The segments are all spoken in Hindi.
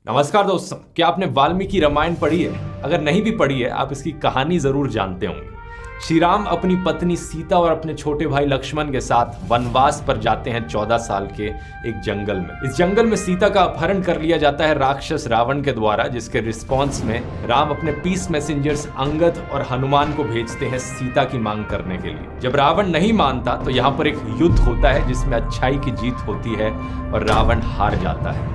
नमस्कार दोस्तों, क्या आपने वाल्मीकि रामायण पढ़ी है? अगर नहीं भी पढ़ी है, आप इसकी कहानी जरूर जानते होंगे। श्री राम अपनी पत्नी सीता और अपने छोटे भाई लक्ष्मण के साथ वनवास पर जाते हैं 14 साल के एक जंगल में। इस जंगल में सीता का अपहरण कर लिया जाता है राक्षस रावण के द्वारा, जिसके रिस्पॉन्स में राम अपने पीस मैसेंजर्स अंगद और हनुमान को भेजते हैं सीता की मांग करने के लिए। जब रावण नहीं मानता तो यहाँ पर एक युद्ध होता है जिसमें अच्छाई की जीत होती है और रावण हार जाता है।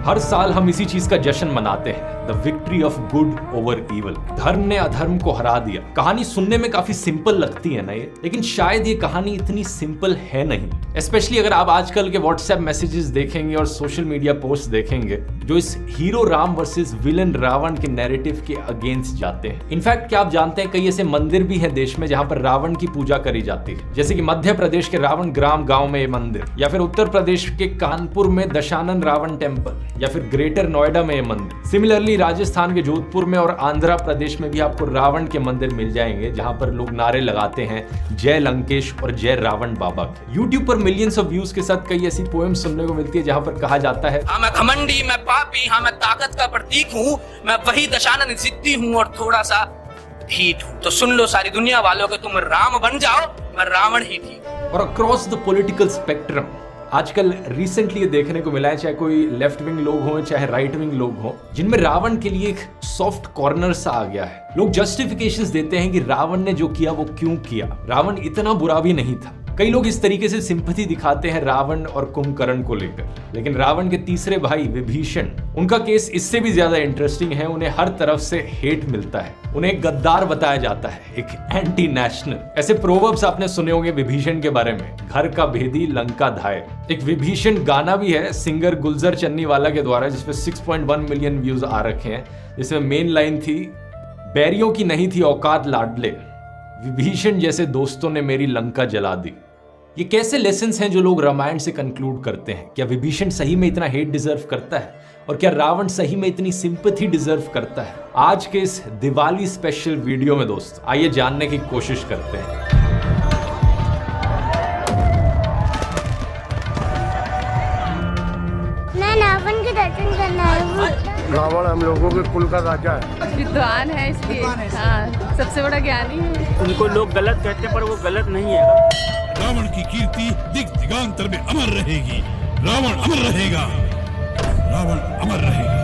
हर साल हम इसी चीज का जश्न मनाते हैं, the victory of good over evil. धर्म ने अधर्म को हरा दिया। कहानी सुनने में काफी सिंपल लगती है ना ये, लेकिन शायद ये कहानी इतनी सिंपल है नहीं। स्पेशली अगर आप आजकल के व्हाट्सएप मैसेजेस देखेंगे और सोशल मीडिया पोस्ट देखेंगे जो इस hero Ram versus villain Ravan के नैरेटिव के अगेंस्ट जाते हैं। इनफैक्ट क्या आप जानते हैं, कई ऐसे मंदिर भी हैं देश में जहां पर रावण की पूजा करी जाती है, जैसे कि मध्य प्रदेश के रावण ग्राम गांव में ये मंदिर, या फिर उत्तर प्रदेश के कानपुर में दशानन रावण टेम्पल, या फिर ग्रेटर नोएडा में ये मंदिर। सिमिलरली राजस्थान के जोधपुर में और आंध्र प्रदेश में भी आपको रावण के मंदिर मिल जाएंगे जहां पर लोग नारे लगाते हैं जय लंकेश और जय रावण बाबा के। यूट्यूब पर मिलियंस ऑफ व्यूज के साथ कई ऐसी पोएम सुनने को मिलती है जहां पर कहा जाता है, हाँ मैं घमंडी, मैं पापी, हाँ मैं ताकत का प्रतीक हूँ, मैं वही दशानन सिद्धि हूँ और थोड़ा सा ढीठ हूँ। तो सुन लो सारी दुनिया वालों के, तुम राम बन जाओ, मैं रावण ही ठीक। और अक्रॉस द पॉलिटिकल स्पेक्ट्रम आजकल रिसेंटली ये देखने को मिला है, चाहे कोई लेफ्ट विंग लोग हों चाहे राइट विंग लोग हों, जिनमें रावण के लिए एक सॉफ्ट कॉर्नर सा आ गया है। लोग जस्टिफिकेशंस देते हैं कि रावण ने जो किया वो क्यों किया, रावण इतना बुरा भी नहीं था। कई लोग इस तरीके से सिंपैथी दिखाते हैं रावण और कुंभकर्ण को लेकर, लेकिन रावण के तीसरे भाई विभीषण, उनका केस इससे भी ज्यादा इंटरेस्टिंग है। उन्हें हर तरफ से हेट मिलता है, उन्हें एक गद्दार बताया जाता है, एक एंटी नेशनल। ऐसे प्रोवर्ब्स आपने सुने होंगे विभीषण के बारे में, घर का भेदी लंका धाये। एक विभीषण गाना भी है सिंगर गुलजार चन्नीवाला के द्वारा, जिसपे 6.1 मिलियन व्यूज आ रखे हैं, जिसमें मेन लाइन थी, बैरियों की नहीं थी औकात लाडले, विभीषण जैसे दोस्तों ने मेरी लंका जला दी। ये कैसे लेसन्स हैं जो लोग रामायण से कंक्लूड करते हैं? क्या विभीषण सही में इतना हेट डिजर्व करता है? और क्या रावण सही में इतनी सिंपैथी डिजर्व करता है? आज के इस दिवाली स्पेशल वीडियो में दोस्त आइए जानने की कोशिश करते हैं। रावण के दर्शन करना है। रावण हम लोगों के कुल का राजा है, विद्वान है इसके, हाँ सबसे बड़ा ज्ञानी है। उनको लोग गलत कहते हैं पर वो गलत नहीं है। रावण की कीर्ति दिग दिगांतर में अमर रहेगी। रावण अमर रहेगा, रावण अमर रहेगा।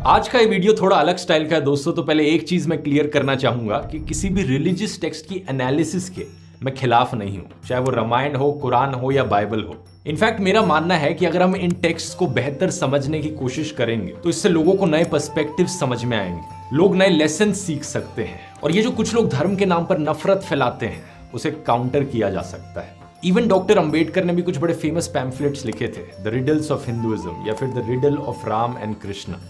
आज का ये वीडियो थोड़ा अलग स्टाइल का है दोस्तों। तो पहले एक चीज मैं क्लियर करना चाहूंगा कि किसी भी रिलीजियस टेक्स्ट की एनालिसिस के मैं खिलाफ नहीं हूं, चाहे वो रामायण हो, कुरान हो या बाइबल हो। इनफैक्ट मेरा मानना है कि अगर हम इन टेक्स्ट को बेहतर समझने की कोशिश करेंगे तो इससे लोगों को नए पर्सपेक्टिव समझ में आएंगे, लोग नए लेसन सीख सकते हैं, और ये जो कुछ लोग धर्म के नाम पर नफरत फैलाते हैं उसे काउंटर किया जा सकता है। इवन डॉक्टर अंबेडकर ने भी कुछ बड़े फेमस पैम्फलेट्स लिखे थे, द रिडल्स ऑफ हिंदुइज्म या फिर the riddle of Ram and Krishna.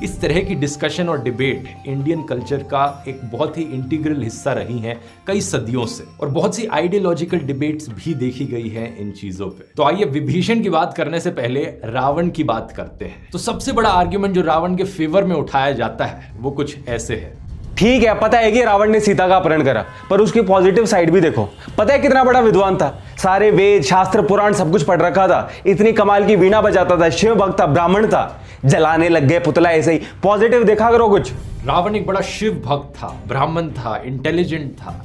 इस तरह की डिस्कशन और डिबेट इंडियन कल्चर का एक बहुत ही इंटीग्रल हिस्सा रही हैं कई सदियों से, और बहुत सी आइडियोलॉजिकल डिबेट्स भी देखी गई हैं इन चीजों पे। तो आइए विभीषण की बात करने से पहले रावण की बात करते हैं। तो सबसे बड़ा आर्ग्यूमेंट जो रावण के फेवर में उठाया जाता है वो कुछ ऐसे है। ठीक है, पता है कि रावण ने सीता का अपहरण करा, पर उसकी पॉजिटिव साइड भी देखो। पता है कितना बड़ा विद्वान था, सारे वेद शास्त्र पुराण सब कुछ पढ़ रखा था, इतनी कमाल की वीणा बजाता था, शिव भक्त था, ब्राह्मण था, जलाने लग गए पुतला ऐसे ही। पॉजिटिव देखा करो कुछ। रावण एक बड़ा शिव भक्त था, ब्राह्मण था, इंटेलिजेंट था।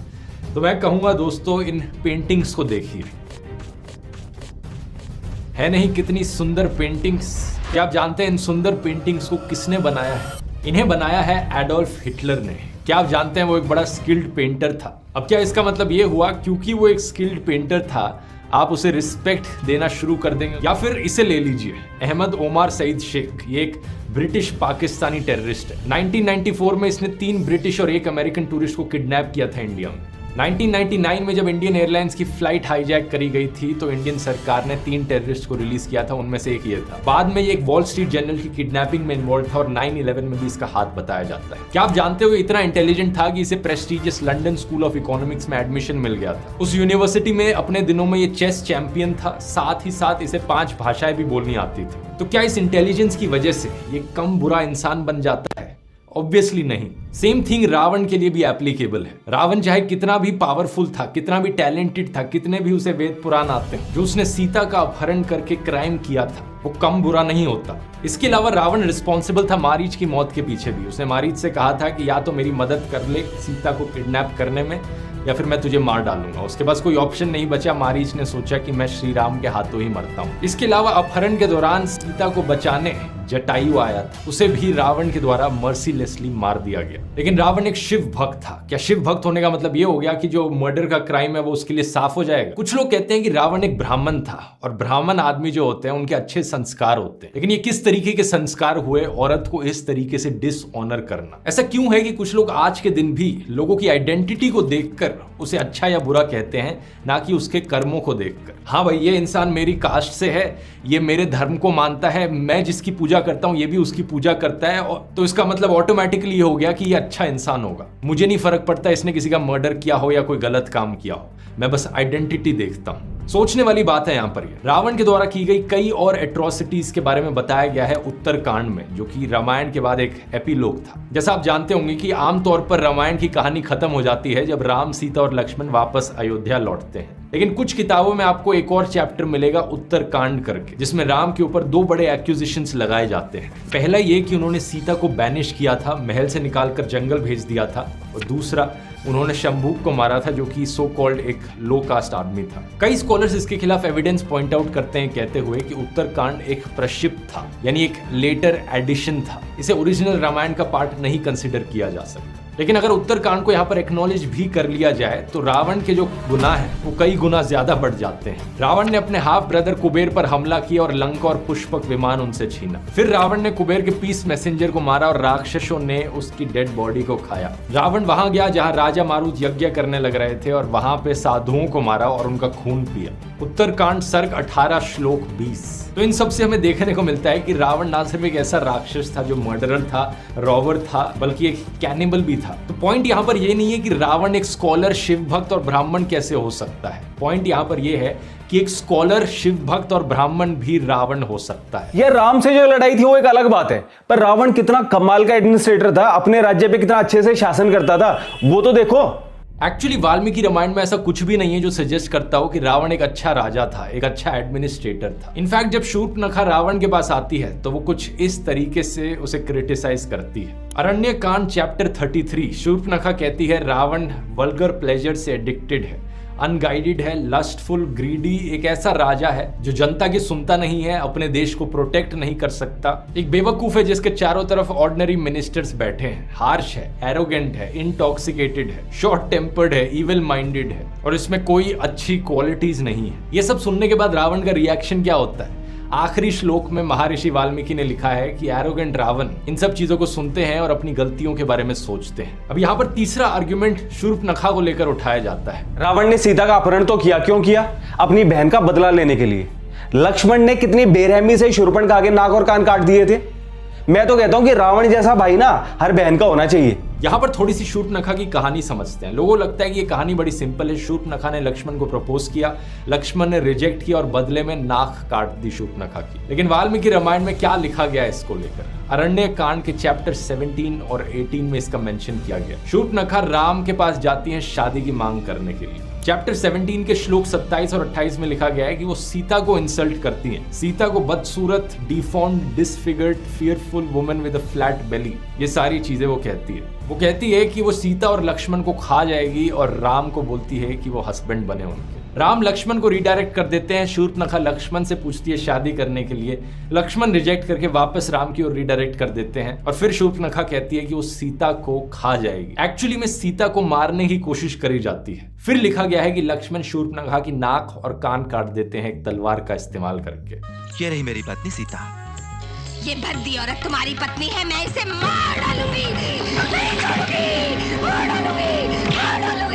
तो मैं कहूंगा दोस्तों इन पेंटिंग्स को देखिए, है नहीं कितनी सुंदर पेंटिंग्स। क्या आप जानते हैं इन सुंदर पेंटिंग्स को किसने बनाया है? इन्हें बनाया है एडोल्फ हिटलर ने। क्या आप जानते हैं वो एक बड़ा स्किल्ड पेंटर था। अब क्या इसका मतलब ये हुआ क्योंकि वो एक स्किल्ड पेंटर था आप उसे रिस्पेक्ट देना शुरू कर देंगे? या फिर इसे ले लीजिए, अहमद ओमार सईद शेख, ये एक ब्रिटिश पाकिस्तानी टेररिस्ट है। 1994 में इसने 3 ब्रिटिश और 1 अमेरिकन टूरिस्ट को किडनैप किया था इंडिया में। 1999 में जब इंडियन एयरलाइंस की फ्लाइट हाईजैक करी गई थी तो इंडियन सरकार ने 3 टेररिस्ट को रिलीज किया था, उनमें से एक ये था। बाद में ये एक वॉल स्ट्रीट जर्नल की किडनैपिंग में इन्वॉल्व था और 9/11 में भी इसका हाथ बताया जाता है। क्या आप जानते हो इतना इंटेलिजेंट था कि इसे prestigious London school of economics में एडमिशन मिल गया था। उस यूनिवर्सिटी में अपने दिनों में ये चेस चैंपियन था, साथ ही साथ इसे 5 भाषाएं भी बोलनी आती थी। तो क्या इस इंटेलिजेंस की वजह से ये कम बुरा इंसान बन जाता है? ऑब्वियसली नहीं। सेम थिंग रावण के लिए भी एप्लीकेबल है। रावण चाहे कितना भी पावरफुल था, कितना भी टैलेंटेड था, कितने भी उसे वेद पुराण आते हैं, जो उसने सीता का अपहरण करके क्राइम किया था वो कम बुरा नहीं होता। इसके अलावा रावण रिस्पॉन्सिबल था मारीच की मौत के पीछे भी। उसने मारीच से कहा था कि या तो मेरी मदद कर ले सीता को किडनैप करने में या फिर मैं तुझे मार डालूंगा। उसके पास कोई ऑप्शन नहीं बचा। मारीच ने सोचा कि मैं श्री राम के हाथों ही मरता हूँ। इसके अलावा अपहरण के दौरान सीता को बचाने जटायु आया था, उसे भी रावण के द्वारा मर्सीलेसली मार दिया गया। लेकिन रावण एक शिव भक्त था। क्या शिव भक्त होने का मतलब ये हो गया कि जो मर्डर का क्राइम है वो उसके लिए साफ हो जाएगा? कुछ लोग कहते हैं कि रावण एक ब्राह्मण था और ब्राह्मण आदमी जो होते हैं उनके अच्छे संस्कार होते हैं। लेकिन ये किस तरीके के संस्कार हुए औरत को इस तरीके से डिसऑनर करना? ऐसा क्यों है कि कुछ लोग आज के दिन भी लोगों की आइडेंटिटी को देखकर उसे अच्छा या बुरा कहते हैं, ना कि उसके कर्मों को देखकर? हाँ भाई, ये इंसान मेरी कास्ट से है, ये मेरे धर्म को मानता है, मैं जिसकी पूजा करता हूं ये भी उसकी पूजा करता है, तो इसका मतलब ऑटोमेटिकली ये हो गया कि ये अच्छा इंसान होगा। मुझे नहीं फर्क पड़ता इसने किसी का मर्डर किया हो या कोई गलत काम किया हो, मैं बस आइडेंटिटी देखता हूं। सोचने वाली बात है यहाँ पर ये। रावण के द्वारा की गई कई और एट्रोसिटीज के बारे में बताया गया है उत्तरकांड में, जो कि रामायण के बाद एक एपिलोग था। जैसा आप जानते होंगे कि आमतौर पर रामायण की कहानी खत्म हो जाती है जब राम, सीता और लक्ष्मण वापस अयोध्या लौटते हैं। लेकिन कुछ किताबों में आपको एक और चैप्टर मिलेगा उत्तरकांड करके, जिसमें राम के ऊपर दो बड़े एक्यूजिशंस लगाए जाते हैं। पहला ये कि उन्होंने सीता को बैनिश किया था, महल से निकालकर जंगल भेज दिया था, और दूसरा उन्होंने शंभूक को मारा था, जो कि सो कॉल्ड एक लो कास्ट आदमी था। कई स्कॉलर्स इसके खिलाफ एविडेंस पॉइंट आउट करते हैं, कहते हुए कि उत्तरकांड एक प्रक्षिप्त था, यानी एक लेटर एडिशन था। इसे ओरिजिनल रामायण का पार्ट नहीं कंसिडर किया जा सकता। लेकिन अगर उत्तरकांड को यहाँ पर एक्नॉलेज भी कर लिया जाए तो रावण के जो गुनाह हैं वो कई गुना ज्यादा बढ़ जाते हैं। रावण ने अपने हाफ ब्रदर कुबेर पर हमला किया और लंका और पुष्पक विमान उनसे छीना। फिर रावण ने कुबेर के पीस मैसेंजर को मारा और राक्षसों ने उसकी डेड बॉडी को खाया। रावण वहां गया जहां राजा मारुत यज्ञ करने लग रहे थे और वहां पे साधुओं को मारा और उनका खून पिया। उत्तरकांड सर्ग 18 श्लोक 20। तो इन सब से हमें देखने को मिलता है कि रावण ना सिर्फ एक ऐसा राक्षस था जो मर्डरर था, रॉबर था, बल्कि एक कैनिबल भी था। तो पॉइंट यहाँ पर ये नहीं है कि रावण एक स्कॉलर, शिव भक्त और ब्राह्मण कैसे हो सकता है। पॉइंट यहाँ पर ये है कि एक स्कॉलर, शिव भक्त और ब्राह्मण भी रावण हो सकता है। ये राम से जो लड़ाई थी वो एक अलग बात है, पर रावण कितना कमाल का एडमिनिस्ट्रेटर था, अपने राज्य पे कितना अच्छे से शासन करता था, वो तो देखो। एक्चुअली वाल्मीकि रामायण में ऐसा कुछ भी नहीं है जो सजेस्ट करता हो कि रावण एक अच्छा राजा था, एक अच्छा एडमिनिस्ट्रेटर था। इनफैक्ट जब शूर्पणखा रावण के पास आती है तो वो कुछ इस तरीके से उसे क्रिटिसाइज करती है। अरण्य कांड चैप्टर 33, शूर्पणखा कहती है रावण वल्गर प्लेजर से एडिक्टेड है, अनगाइडेड है, लस्टफुल, ग्रीडी, एक ऐसा राजा है जो जनता की सुनता नहीं है, अपने देश को प्रोटेक्ट नहीं कर सकता, एक बेवकूफ है जिसके चारों तरफ ऑर्डिनरी मिनिस्टर्स बैठे हैं, हार्श है, एरोगेंट है, इंटॉक्सिकेटेड है, शॉर्ट टेम्पर्ड है, इविल माइंडेड है और इसमें कोई अच्छी क्वालिटीज नहीं है। ये सब सुनने के बाद रावण का रिएक्शन क्या होता है? आखिरी श्लोक में महर्षि वाल्मीकि ने लिखा है कि एरोगेंट रावण इन सब चीजों को सुनते हैं और अपनी गलतियों के बारे में सोचते हैं। अब यहाँ पर तीसरा आर्गुमेंट शूर्पणखा को लेकर उठाया जाता है। रावण ने सीता का अपहरण तो किया, क्यों किया? अपनी बहन का बदला लेने के लिए। लक्ष्मण ने कितनी बेरहमी से शूर्पणखा के नाक और कान काट दिए थे। मैं तो कहता हूं कि रावण जैसा भाई ना हर बहन का होना चाहिए। यहाँ पर थोड़ी सी शूर्पणखा की कहानी समझते हैं। लोगों को लगता है कि ये कहानी बड़ी सिंपल है। शूर्पणखा ने लक्ष्मण को प्रपोज किया, लक्ष्मण ने रिजेक्ट किया और बदले में नाक काट दी शूर्पणखा की। लेकिन वाल्मीकि रामायण में क्या लिखा गया इसको लेकर? अरण्य कांड के चैप्टर 17 और 18 में इसका मेंशन किया गया। शूर्पणखा राम के पास जाती है शादी की मांग करने के लिए। चैप्टर 17 के श्लोक 27 और 28 में लिखा गया है कि वो सीता को इंसल्ट करती हैं। सीता को बदसूरत, deformed, disfigured, fearful woman with a flat बेली, ये सारी चीजें वो कहती है। वो कहती है कि वो सीता और लक्ष्मण को खा जाएगी और राम को बोलती है कि वो हस्बैंड बने उनके। राम लक्ष्मण को रिडायरेक्ट कर देते हैं। शूर्पणखा लक्ष्मण से पूछती है शादी करने के लिए, लक्ष्मण रिजेक्ट करके वापस राम की ओर रिडायरेक्ट कर देते हैं और फिर शूर्पणखा कहती है कि वो सीता को खा जाएगी। एक्चुअली में सीता को मारने की कोशिश करी जाती है। फिर लिखा गया है कि लक्ष्मण शूर्पणखा की नाक और कान काट देते हैं एक तलवार का इस्तेमाल करके। ये रही मेरी पत्नी सीता। ये भद्दी औरत तुम्हारी पत्नी है, मैं इसे मार डालूंगी, नहीं छोड़ूंगी, मार डालूंगी, मार डालूंगी।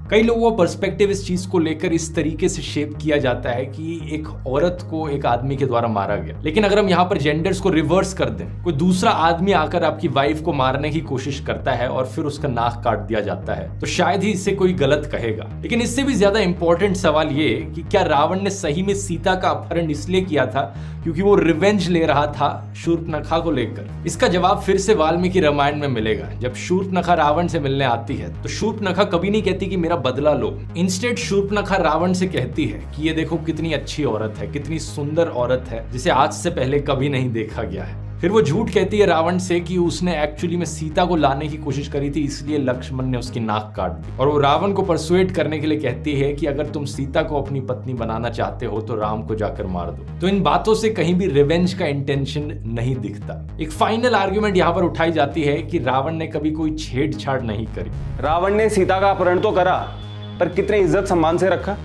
कई लोगों का पर्सपेक्टिव इस चीज को लेकर इस तरीके से शेप किया जाता है कि एक औरत को एक आदमी के द्वारा मारा गया, लेकिन अगर हम यहाँ पर जेंडर्स को रिवर्स कर दें, कोई दूसरा आदमी आकर आपकी वाइफ को मारने की कोशिश करता है और फिर उसका नाक काट दिया जाता है, तो शायद ही इससे कोई गलत कहेगा। लेकिन इससे भी ज्यादा इंपॉर्टेंट सवाल ये कि क्या रावण ने सही में सीता का अपहरण इसलिए किया था क्योंकि वो रिवेंज ले रहा था शूर्पणखा को लेकर? इसका जवाब फिर से वाल्मीकि रामायण में मिलेगा। जब शूर्पणखा रावण से मिलने आती है तो शूर्पणखा कभी नहीं कहती कि मेरा बदला लो। इंस्टेड शूर्पणखा रावण से कहती है कि ये देखो कितनी अच्छी औरत है, कितनी सुंदर औरत है जिसे आज से पहले कभी नहीं देखा गया है। फिर वो झूठ कहती है रावण से कि उसने एक्चुअली में सीता को लाने की कोशिश करी थी, इसलिए लक्ष्मण ने उसकी नाक काट दी। और वो रावण को परसुएट करने के लिए कहती है कि अगर तुम सीता को अपनी पत्नी बनाना चाहते हो तो राम को जाकर मार दो। तो इन बातों से कहीं भी रिवेंज का इंटेंशन नहीं दिखता। एक फाइनल आर्ग्यूमेंट यहाँ पर उठाई जाती है कि रावण ने कभी कोई छेड़छाड़ नहीं करी। रावण ने सीता का अपहरण तो करा, पर कितने इज्जत सम्मान से रखा,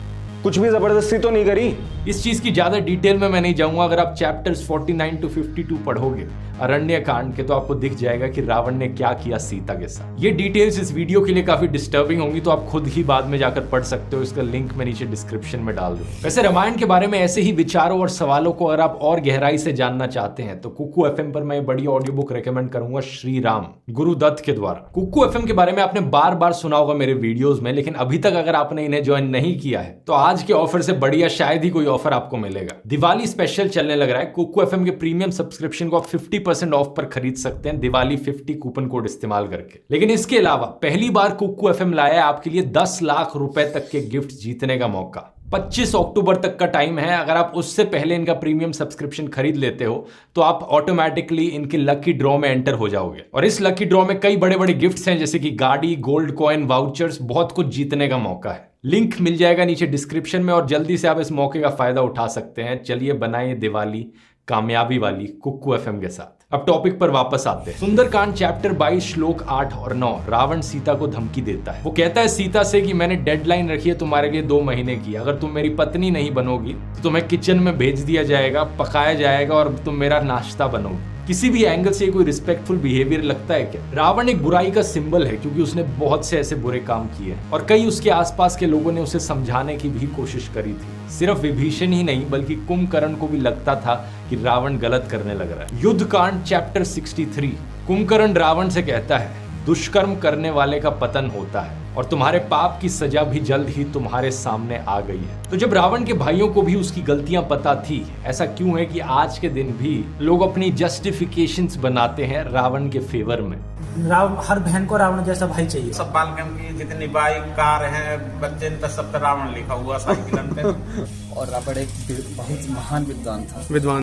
कुछ भी जबरदस्ती तो नहीं करी। इस चीज की ज्यादा डिटेल में मैं नहीं जाऊंगा। अगर आप चैप्टर्स 49 to 52 पढ़ोगे अरण्यकांड के तो आपको दिख जाएगा कि रावण ने क्या किया सीता के साथ। ये डिटेल्स इस वीडियो के लिए काफी डिस्टर्बिंग होंगी, तो आप खुद ही बाद में जाकर पढ़ सकते हो। इसका लिंक मैं नीचे डिस्क्रिप्शन में डाल दूं। वैसे रामायण के बारे में ऐसे ही विचारों और सवालों को अगर आप और गहराई से जानना चाहते हैं तो कुकू FM पर मैं बड़ी ऑडियो बुक रेकमेंड करूंगा, श्री राम, गुरुदत्त के द्वारा। कुकू FM के बारे में आपने बार बार सुना होगा मेरे वीडियोज में, लेकिन अभी तक अगर आपने इन्हें ज्वाइन नहीं किया है तो आज के ऑफर से बढ़िया शायद ही कोई ऑफर आपको मिलेगा। दिवाली स्पेशल चलने लग रहा है। कुकू FM के प्रीमियम सब्सक्रिप्शन को आप 50% ऑफ पर खरीद सकते हैं दिवाली 50 कूपन कोड इस्तेमाल करके। लेकिन इसके अलावा पहली बार कुकू FM लाया है आपके लिए 10 लाख रुपए तक के गिफ्ट जीतने का मौका। 25 अक्टूबर तक का टाइम है। अगर आप उससे पहले इनका प्रीमियम सब्सक्रिप्शन खरीद लेते हो तो आप ऑटोमेटिकली इनके लकी ड्रॉ में एंटर हो जाओगे। और इस लकी ड्रॉ में कई बड़े बड़े गिफ्ट्स हैं, जैसे कि गाड़ी, गोल्ड कॉइन, वाउचर्स, बहुत कुछ जीतने का मौका है। लिंक मिल जाएगा नीचे डिस्क्रिप्शन में और जल्दी से आप इस मौके का फायदा उठा सकते हैं। चलिए बनाइए दिवाली कामयाबी वाली कुकू FM के साथ। अब टॉपिक पर वापस आते हैं। सुंदरकांड चैप्टर 22 श्लोक 8 और 9। रावण सीता को धमकी देता है। वो कहता है सीता से कि मैंने डेडलाइन रखी है तुम्हारे लिए 2 महीने की, अगर तुम मेरी पत्नी नहीं बनोगी तो तुम्हें किचन में भेज दिया जाएगा, पकाया जाएगा और तुम मेरा नाश्ता बनोगी। किसी भी एंगल से कोई रिस्पेक्टफुल बिहेवियर लगता है क्या? रावण एक बुराई का सिंबल है क्योंकि उसने बहुत से ऐसे बुरे काम किए और कई उसके आसपास के लोगों ने उसे समझाने की भी कोशिश करी थी। सिर्फ विभीषण ही नहीं बल्कि कुंभकर्ण को भी लगता था कि रावण गलत करने लग रहा है। युद्ध कांड चैप्टर 63। कुंभकर्ण रावण से कहता है दुष्कर्म करने वाले का पतन होता है और तुम्हारे पाप की सजा भी जल्द ही तुम्हारे सामने आ गई है। तो जब रावण के भाइयों को भी उसकी गलतियां पता थी, ऐसा क्यों है कि आज के दिन भी लोग अपनी जस्टिफिकेशंस बनाते हैं रावण के फेवर में? हर बहन को रावण जैसा भाई चाहिए। सब बालकन की जितनी बाइक, कार है, बच्चे, इन पर सब पे रावण लिखा हुआ साइकिल पे। और रावण एक बहुत महान विद्वान था।